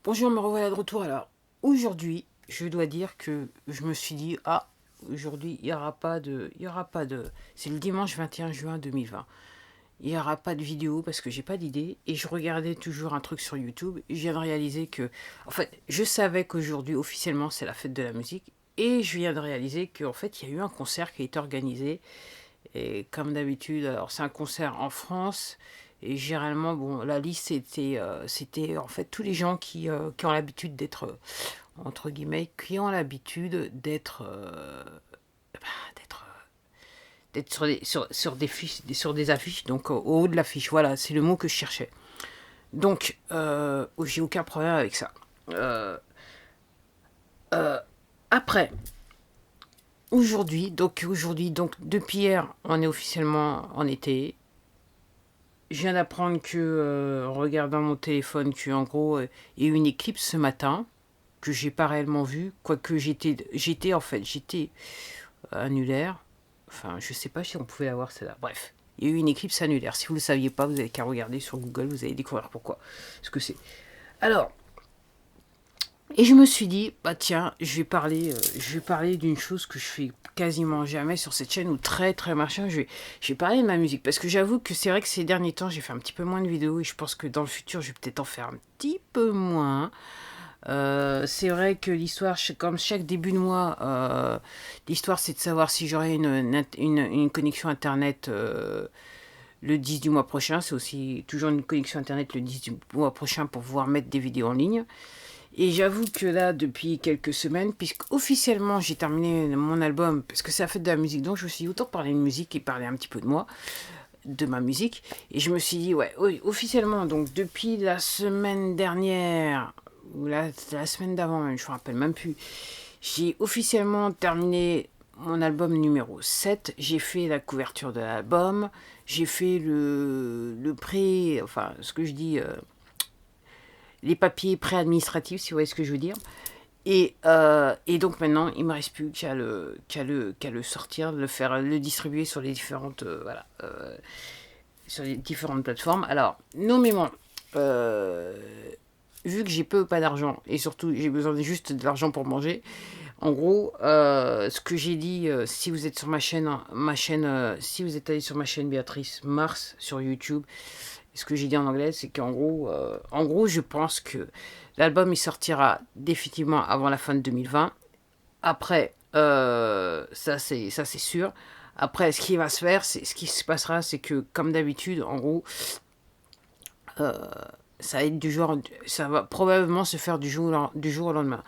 Bonjour, me revoilà de retour. Alors, aujourd'hui, je dois dire que je me suis dit, ah, aujourd'hui, il y aura pas de, c'est le dimanche 21 juin 2020. Il n'y aura pas de vidéo parce que j'ai pas d'idée. Et je regardais toujours un truc sur YouTube. Et je viens de réaliser que, en fait, je savais qu'aujourd'hui, officiellement, c'est la fête de la musique. Et je viens de réaliser qu'en fait, il y a eu un concert qui a été organisé. Et comme d'habitude, alors c'est un concert en France. Et généralement, bon, la liste, c'était en fait tous les gens qui ont l'habitude d'être, entre guillemets, qui ont l'habitude d'être, d'être sur des fiches, sur des affiches, donc au haut de l'affiche. Voilà, c'est le mot que je cherchais. Donc, j'ai aucun problème avec ça. Euh, Après, aujourd'hui, donc depuis hier, on est officiellement en été. Je viens d'apprendre que, en regardant mon téléphone, qu'en gros, il y a eu une éclipse ce matin, que j'ai pas réellement vue, quoique j'étais annulaire. Enfin, je sais pas si on pouvait la voir celle-là. Bref, il y a eu une éclipse annulaire. Si vous le saviez pas, vous avez qu'à regarder sur Google, vous allez découvrir pourquoi. Ce que c'est. Alors, et je me suis dit, bah tiens, je vais parler d'une chose que je fais quasiment jamais sur cette chaîne ou très très machin. Je vais parler de ma musique parce que j'avoue que c'est vrai que ces derniers temps j'ai fait un petit peu moins de vidéos et je pense que dans le futur je vais peut-être en faire un petit peu moins. C'est vrai que l'histoire, comme chaque début de mois, l'histoire c'est de savoir si j'aurai une connexion internet le 10 du mois prochain. C'est aussi toujours une connexion internet le 10 du mois prochain pour pouvoir mettre des vidéos en ligne. Et j'avoue que là, depuis quelques semaines, puisque officiellement j'ai terminé mon album, parce que c'est la fête de la musique, donc je me suis dit autant parler de musique et parler un petit peu de moi, de ma musique. Et je me suis dit, ouais, oui, officiellement, donc depuis la semaine dernière, ou la semaine d'avant même, je me rappelle même plus, j'ai officiellement terminé mon album numéro 7. J'ai fait la couverture de l'album, j'ai fait le pré, enfin, ce que je dis, les papiers pré-administratifs, si vous voyez ce que je veux dire. Et donc maintenant, il me reste plus qu'à le sortir, le faire, le distribuer sur les différentes, voilà, sur les différentes plateformes. Alors, nommément, euh, vu que j'ai peu ou pas d'argent et surtout j'ai besoin juste de l'argent pour manger, en gros, ce que j'ai dit, si vous êtes sur si vous êtes allé sur ma chaîne Béatrice Mars sur YouTube, ce que j'ai dit en anglais, c'est en gros, je pense que l'album il sortira définitivement avant la fin de 2020. Après, ça c'est sûr. Après, ce qui va se faire, ce qui se passera, c'est que comme d'habitude, en gros, ça va être ça va probablement se faire du jour au lendemain.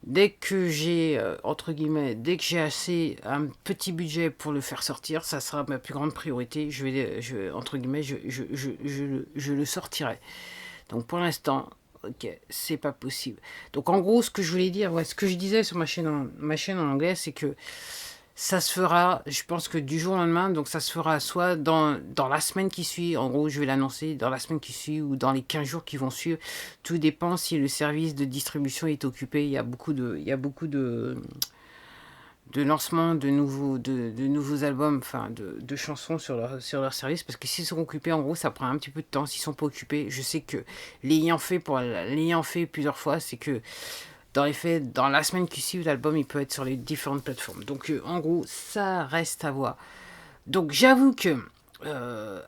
Dès que j'ai, entre guillemets, dès que j'ai assez, un petit budget pour le faire sortir, ça sera ma plus grande priorité. Entre guillemets, je le sortirai. Donc pour l'instant, ok, c'est pas possible. Donc en gros, ce que je voulais dire, ouais, ce que je disais sur ma chaîne en anglais, c'est que ça se fera, je pense que du jour au lendemain, donc ça se fera soit dans la semaine qui suit, en gros je vais l'annoncer dans la semaine qui suit ou dans les 15 jours qui vont suivre. Tout dépend si le service de distribution est occupé. Il y a beaucoup de lancements de nouveaux albums, enfin de chansons sur leur service, parce que s'ils sont occupés, en gros ça prend un petit peu de temps. S'ils sont pas occupés, je sais que l'ayant fait plusieurs fois, c'est que dans les faits, dans la semaine qui suit, l'album il peut être sur les différentes plateformes. Donc en gros, ça reste à voir. Donc j'avoue que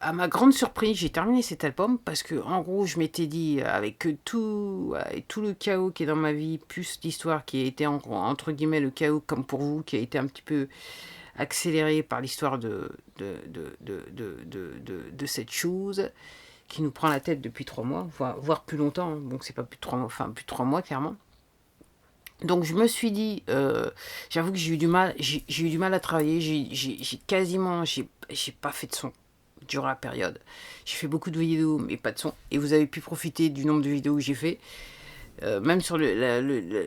à ma grande surprise, j'ai terminé cet album parce que en gros, je m'étais dit avec tout le chaos qui est dans ma vie, plus l'histoire qui a été entre guillemets le chaos comme pour vous, qui a été un petit peu accéléré par l'histoire de cette chose qui nous prend la tête depuis 3 mois, voire plus longtemps. Hein. Donc c'est pas plus de 3 mois, enfin plus de 3 mois clairement. Donc je me suis dit, j'avoue que j'ai eu du mal à travailler, j'ai pas fait de son durant la période. J'ai fait beaucoup de vidéos, mais pas de son. Et vous avez pu profiter du nombre de vidéos que j'ai fait, même sur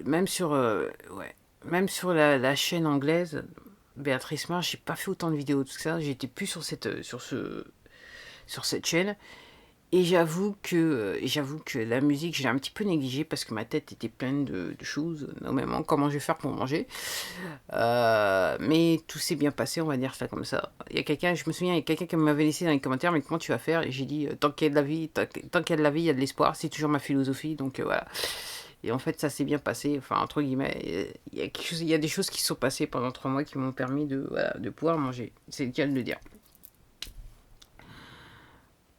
même sur la chaîne anglaise, Béatrice Mars, j'ai pas fait autant de vidéos tout ça. J'étais plus sur cette chaîne. Et j'avoue que la musique, j'ai un petit peu négligé parce que ma tête était pleine de choses, notamment comment je vais faire pour manger. Mais tout s'est bien passé, on va dire ça comme ça. Il y a quelqu'un, je me souviens, il y a quelqu'un qui m'avait laissé dans les commentaires, mais comment tu vas faire? Et j'ai dit, tant qu'il y a de la vie, tant qu'il y a de la vie, il y a de l'espoir. C'est toujours ma philosophie, donc voilà. Et en fait, ça s'est bien passé. Enfin, entre guillemets, il y a des choses qui se sont passées pendant 3 mois qui m'ont permis voilà, de pouvoir manger. C'est le cas de le dire.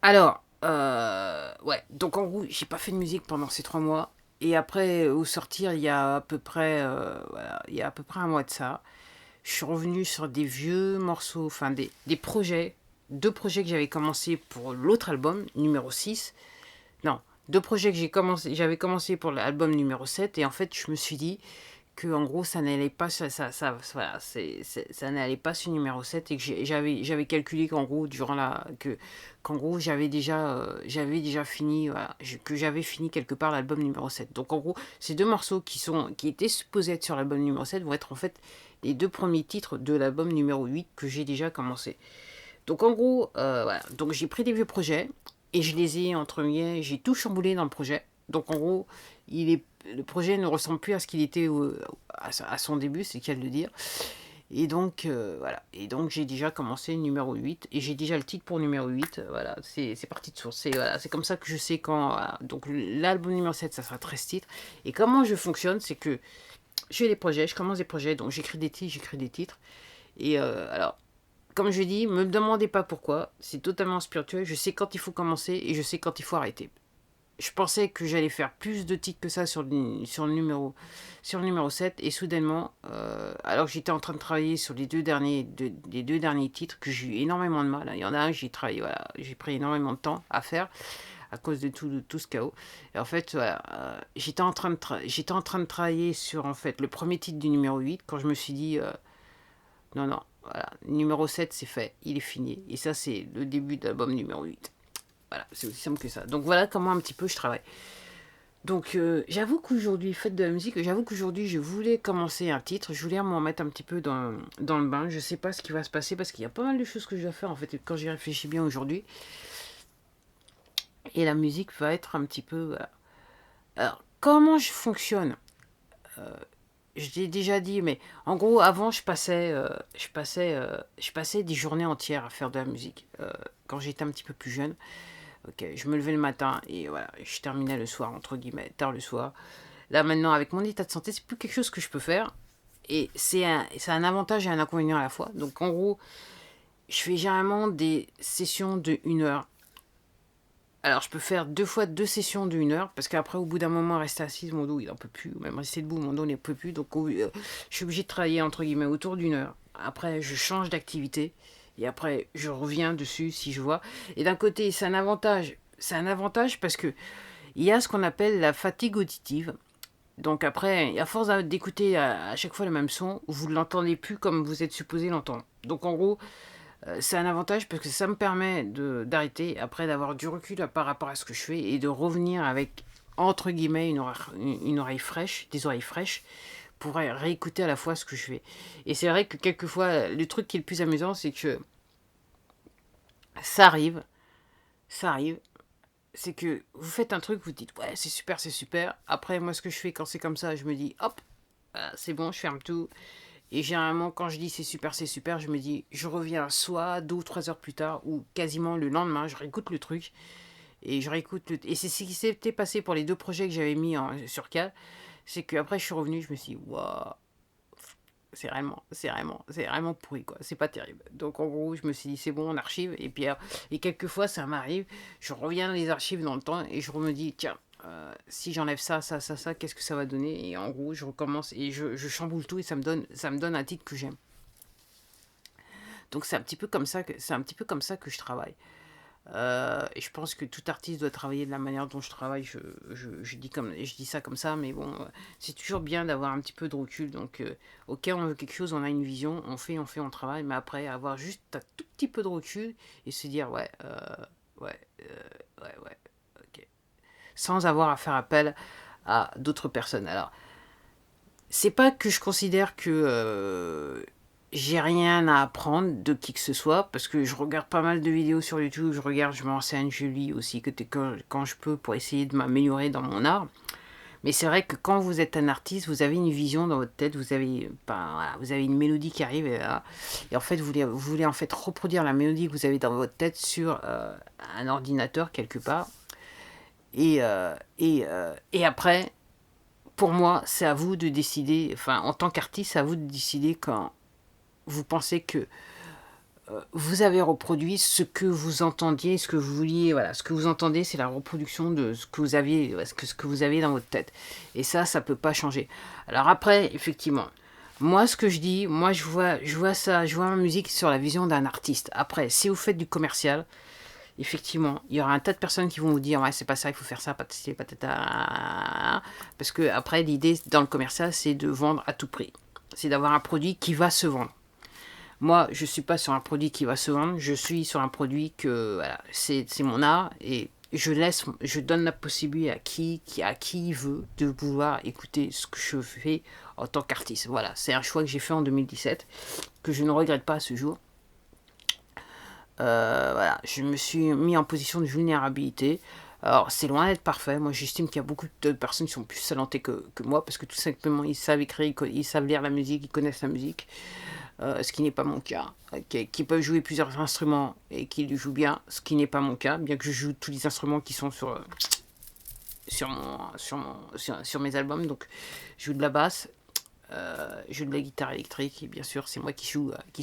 Alors, ouais. Donc en gros, j'ai pas fait de musique pendant ces 3 mois. Et après, au sortir, il y a à peu près, voilà, il y a à peu près un mois de ça, je suis revenue sur des vieux morceaux, enfin des projets, 2 projets que j'avais commencé pour l'autre album, numéro 6. Non, 2 projets que j'avais commencé pour l'album numéro 7. Et en fait, je me suis dit que en gros, ça n'allait pas, voilà, ça n'allait pas sur numéro 7. Et que j'avais calculé qu'en gros, qu'en gros, j'avais déjà fini, voilà, que j'avais fini quelque part l'album numéro 7. Donc en gros, ces 2 morceaux qui étaient supposés être sur l'album numéro 7 vont être en fait les 2 premiers titres de l'album numéro 8 que j'ai déjà commencé. Donc en gros, voilà. Donc j'ai pris des vieux projets et je les ai entre guillemets, j'ai tout chamboulé dans le projet. Donc en gros, le projet ne ressemble plus à ce qu'il était à son début, c'est le cas de le dire. Et donc voilà. Et donc j'ai déjà commencé le numéro 8 et j'ai déjà le titre pour numéro 8. Voilà, c'est parti de source. Voilà, c'est comme ça que je sais quand. Voilà. Donc l'album numéro 7, ça sera 13 titres. Et comment je fonctionne, c'est que je fais des projets, je commence des projets, donc j'écris des titres. Et alors, comme je dis, me demandez pas pourquoi, c'est totalement spirituel, je sais quand il faut commencer et je sais quand il faut arrêter. Je pensais que j'allais faire plus de titres que ça sur le numéro 7 et soudainement, alors que j'étais en train de travailler sur les deux derniers titres, que j'ai eu énormément de mal. Il y en a un, j'ai travaillé, voilà, j'ai pris énormément de temps à faire à cause de tout ce chaos. Et en fait, voilà, j'étais en train de travailler sur en fait le premier titre du numéro 8 quand je me suis dit non, non, voilà, numéro 7 c'est fait, il est fini. Et ça, c'est le début de l'album numéro 8. Voilà, c'est aussi simple que ça. Donc voilà comment un petit peu je travaille. Donc j'avoue qu'aujourd'hui, faites de la musique, j'avoue qu'aujourd'hui je voulais commencer un titre, je voulais m'en mettre un petit peu dans le bain. Je sais pas ce qui va se passer parce qu'il y a pas mal de choses que je dois faire en fait quand j'y réfléchis bien aujourd'hui. Et la musique va être un petit peu... Voilà. Alors, comment je fonctionne Je l'ai déjà dit, mais en gros, avant, je passais des journées entières à faire de la musique. Quand j'étais un petit peu plus jeune, ok, je me levais le matin et voilà, je terminais le soir, entre guillemets, tard le soir. Là, maintenant, avec mon état de santé, c'est plus quelque chose que je peux faire. Et c'est un avantage et un inconvénient à la fois. Donc, en gros, je fais généralement des sessions de 1 heure. Alors, je peux faire 2 sessions de 1 heure, parce qu'après, au bout d'un moment, rester assise, mon dos, il n'en peut plus. Ou même rester debout, mon dos n'en peut plus. Donc, je suis obligée de travailler, entre guillemets, autour d'1 heure. Après, je change d'activité. Et après, je reviens dessus, si je vois. Et d'un côté, c'est un avantage. C'est un avantage parce que il y a ce qu'on appelle la fatigue auditive. Donc après, à force d'écouter à chaque fois le même son, vous ne l'entendez plus comme vous êtes supposé l'entendre. Donc en gros, c'est un avantage parce que ça me permet d'arrêter, après d'avoir du recul par rapport à ce que je fais et de revenir avec, entre guillemets, une oreille fraîche, des oreilles fraîches, pour réécouter à la fois ce que je fais. Et c'est vrai que quelquefois, le truc qui est le plus amusant, c'est que ça arrive, ça arrive, c'est que vous faites un truc, vous dites, ouais, c'est super, c'est super. Après, moi, ce que je fais quand c'est comme ça, je me dis, hop, c'est bon, je ferme tout. Et généralement, quand je dis c'est super, je me dis, je reviens soit 2 ou 3 heures plus tard, ou quasiment le lendemain, je réécoute le truc. Et je réécoute Et c'est ce qui s'était passé pour les 2 projets que j'avais mis sur cale. C'est qu'après, je suis revenu, je me suis dit, waouh, c'est vraiment pourri, quoi. C'est pas terrible. Donc, en gros, je me suis dit, c'est bon, on archive. Et puis, et quelquefois, ça m'arrive, je reviens dans les archives dans le temps et je me dis, tiens, si j'enlève ça, qu'est-ce que ça va donner? Et en gros, je recommence et je chamboule tout et ça me donne un titre que j'aime. Donc c'est un petit peu comme ça que je travaille. Et je pense que tout artiste doit travailler de la manière dont je travaille. Je dis ça comme ça, mais bon, c'est toujours bien d'avoir un petit peu de recul. Donc, ok, on veut quelque chose, on a une vision, on travaille, mais après, avoir juste un tout petit peu de recul et se dire, ouais, ouais, ouais, ok. Sans avoir à faire appel à d'autres personnes. Alors, c'est pas que je considère que j'ai rien à apprendre de qui que ce soit, parce que je regarde pas mal de vidéos sur YouTube, je me renseigne, je lis aussi quand je peux pour essayer de m'améliorer dans mon art. Mais c'est vrai que quand vous êtes un artiste, vous avez une vision dans votre tête, vous avez une mélodie qui arrive, et en fait, vous voulez en fait reproduire la mélodie que vous avez dans votre tête sur un ordinateur quelque part. Et après, pour moi, c'est à vous de décider, enfin, en tant qu'artiste, c'est à vous de décider quand vous pensez que vous avez reproduit ce que vous entendiez, ce que vous vouliez, voilà, ce que vous entendez, c'est la reproduction de ce que vous aviez, ce que vous avez dans votre tête. Et ça peut pas changer. Alors après, effectivement, moi, ce que je dis, moi, je vois ça, je vois ma musique sur la vision d'un artiste. Après, si vous faites du commercial, effectivement, il y aura un tas de personnes qui vont vous dire, ouais, c'est pas ça, il faut faire ça, patati, patata. Parce que après, l'idée dans le commercial, c'est de vendre à tout prix. C'est d'avoir un produit qui va se vendre. Moi, je ne suis pas sur un produit qui va se vendre, je suis sur un produit que, voilà, c'est mon art et je donne la possibilité à qui veut de pouvoir écouter ce que je fais en tant qu'artiste. Voilà, c'est un choix que j'ai fait en 2017, que je ne regrette pas à ce jour. Voilà, je me suis mis en position de vulnérabilité. Alors, c'est loin d'être parfait. Moi, j'estime qu'il y a beaucoup de personnes qui sont plus talentées que moi, parce que tout simplement, ils savent écrire, ils savent lire la musique, ils connaissent la musique. Ce qui n'est pas mon cas, qui peuvent jouer plusieurs instruments et qui le jouent bien, ce qui n'est pas mon cas, bien que je joue tous les instruments qui sont sur mes albums. Donc, je joue de la basse, je joue de la guitare électrique, et bien sûr, c'est moi qui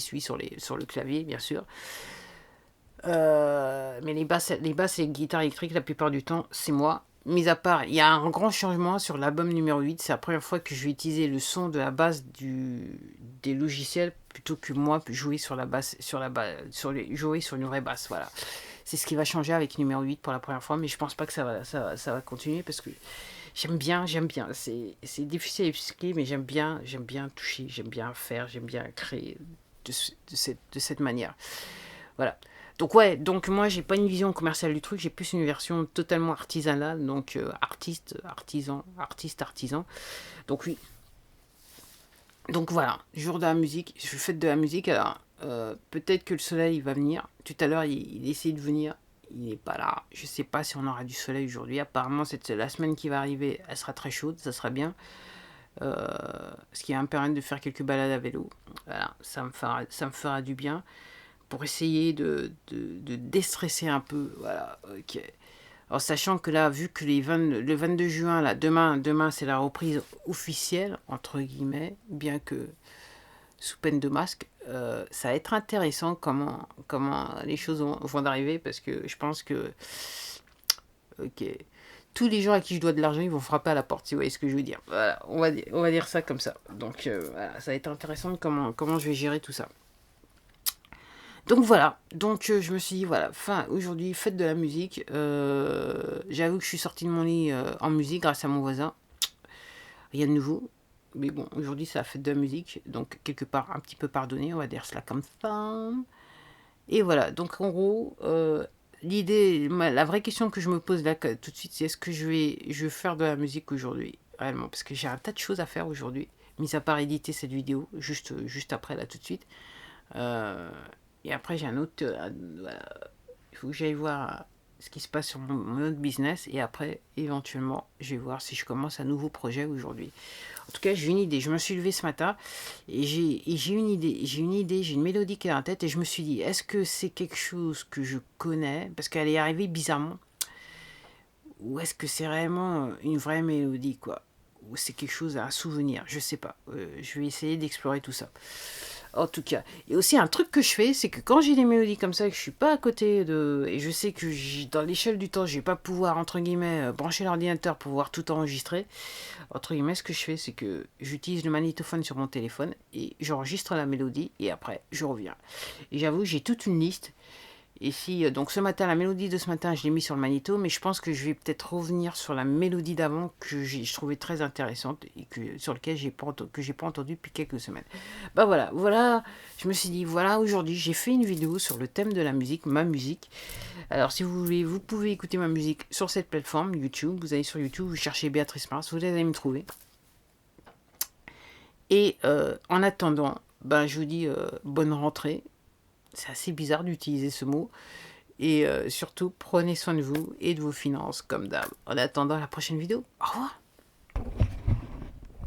suis sur le clavier, bien sûr. Mais les basses et les guitares électriques, la plupart du temps, c'est moi. Mis à part, il y a un grand changement sur l'album numéro 8. C'est la première fois que je vais utiliser le son de la base des logiciels plutôt que moi jouer sur la basse, jouer sur une vraie basse. Voilà. C'est ce qui va changer avec numéro 8 pour la première fois, mais je pense pas que ça va continuer parce que j'aime bien. C'est difficile à expliquer, mais j'aime bien toucher, j'aime bien faire, j'aime bien créer de cette manière. Voilà. Donc moi j'ai pas une vision commerciale du truc, j'ai plus une version totalement artisanale, donc artisan. Donc oui. Donc voilà, jour de la musique, je fais de la musique, alors peut-être que le soleil va venir. Tout à l'heure il essaie de venir, il n'est pas là. Je sais pas si on aura du soleil aujourd'hui. Apparemment c'est la semaine qui va arriver, elle sera très chaude, ça sera bien. Ce qui va me permettre de faire quelques balades à vélo. Voilà, ça me fera du bien. Pour essayer de déstresser un peu, voilà, ok. En sachant que là, vu que le 22 juin, là, demain c'est la reprise officielle, entre guillemets, bien que sous peine de masque, ça va être intéressant comment les choses vont arriver, parce que je pense que, ok, tous les gens à qui je dois de l'argent, ils vont frapper à la porte, si vous voyez ce que je veux dire. Voilà, on va dire ça comme ça. Donc, voilà, ça va être intéressant de comment je vais gérer tout ça. Donc voilà, je me suis dit, voilà, aujourd'hui, fête de la musique. J'avoue que je suis sortie de mon lit en musique grâce à mon voisin. Rien de nouveau. Mais bon, aujourd'hui, c'est la fête de la musique. Donc, quelque part, un petit peu pardonné, on va dire cela comme ça. Et voilà, donc en gros, la vraie question que je me pose là tout de suite, c'est est-ce que je vais faire de la musique aujourd'hui, réellement. Parce que j'ai un tas de choses à faire aujourd'hui, mis à part éditer cette vidéo, juste après, là, tout de suite. Et après, j'ai un autre. Voilà, il faut que j'aille voir ce qui se passe sur mon autre business. Et après, éventuellement, je vais voir si je commence un nouveau projet aujourd'hui. En tout cas, j'ai une idée. Je me suis levé ce matin et j'ai une idée. J'ai une mélodie qui est dans la tête. Et je me suis dit, est-ce que c'est quelque chose que je connais? Parce qu'elle est arrivée bizarrement. Ou est-ce que c'est réellement une vraie mélodie, quoi? Ou c'est quelque chose, un souvenir? Je sais pas. Je vais essayer d'explorer tout ça. En tout cas. Et aussi, un truc que je fais, c'est que quand j'ai des mélodies comme ça, que je suis pas à côté de... Et je sais que dans l'échelle du temps, je vais pas pouvoir, entre guillemets, brancher l'ordinateur pour pouvoir tout enregistrer. Entre guillemets, ce que je fais, c'est que j'utilise le magnétophone sur mon téléphone et j'enregistre la mélodie et après, je reviens. Et j'avoue, j'ai toute une liste. Et si, donc ce matin, la mélodie de ce matin, je l'ai mis sur le magnéto, mais je pense que je vais peut-être revenir sur la mélodie d'avant que je trouvais très intéressante et sur laquelle j'ai pas entendu depuis quelques semaines. Bah voilà, je me suis dit, voilà, aujourd'hui, j'ai fait une vidéo sur le thème de la musique, ma musique. Alors si vous voulez, vous pouvez écouter ma musique sur cette plateforme, YouTube. Vous allez sur YouTube, vous cherchez Béatrice Mars, vous allez me trouver. Et en attendant, je vous dis bonne rentrée. C'est assez bizarre d'utiliser ce mot. Et surtout, prenez soin de vous et de vos finances, comme d'hab. En attendant la prochaine vidéo, au revoir.